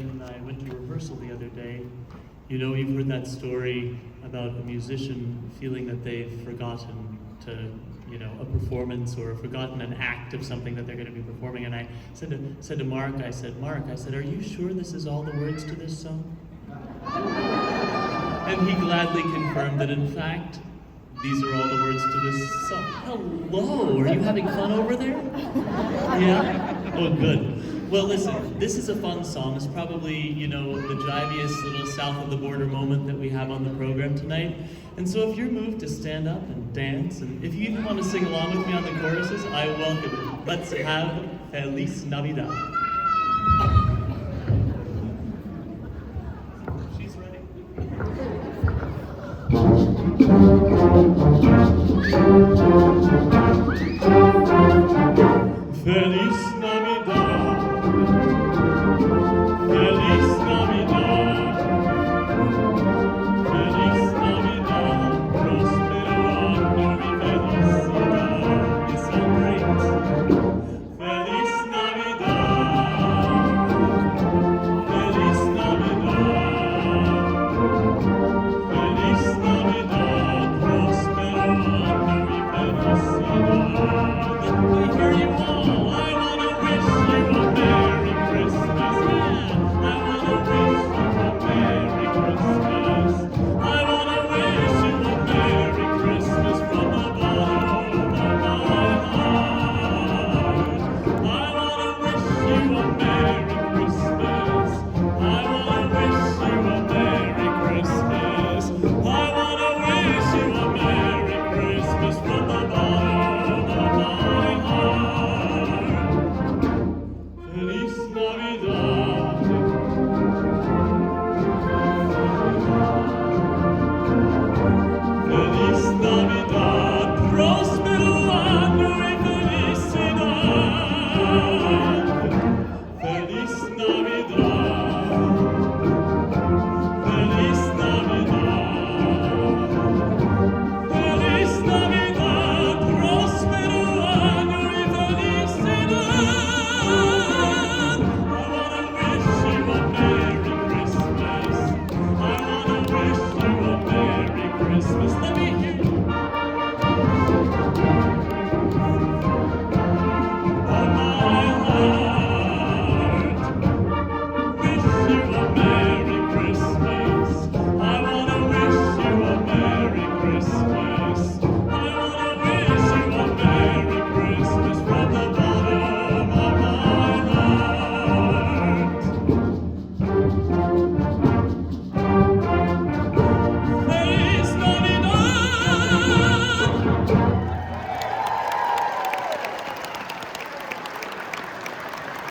when I went to rehearsal the other day. You know, you've heard that story about a musician feeling that they've forgotten a performance or forgotten an act of something that they're going to be performing. And I said to Mark, I said, are you sure this is all the words to this song? And he gladly confirmed that, in fact, these are all the words to this song. Hello, are you having fun over there? Yeah? Oh, good. Well, listen, this is a fun song. It's probably, the jiviest little south of the border moment that we have on the program tonight. And so if you're moved to stand up and dance, and if you even want to sing along with me on the choruses, I welcome it. Let's have Feliz Navidad. She's ready. Feliz Navidad, Feliz Navidad, Feliz Navidad, prospero año y felicidad. It's so great. Feliz Navidad, Feliz Navidad, Feliz Navidad, prospero año y felicidad. We hear you all. I wanna wish you a Merry Christmas. Yeah, I wanna wish you a Merry Christmas. I wanna wish you a Merry Christmas from the bottom of my heart. I wanna wish you a Merry Christmas. I wanna wish you a Merry Christmas. I wanna wish you a Merry Christmas from the bottom of my heart. Feliz Navidad. Feliz Navidad, próspero año y felicidad. Feliz Navidad.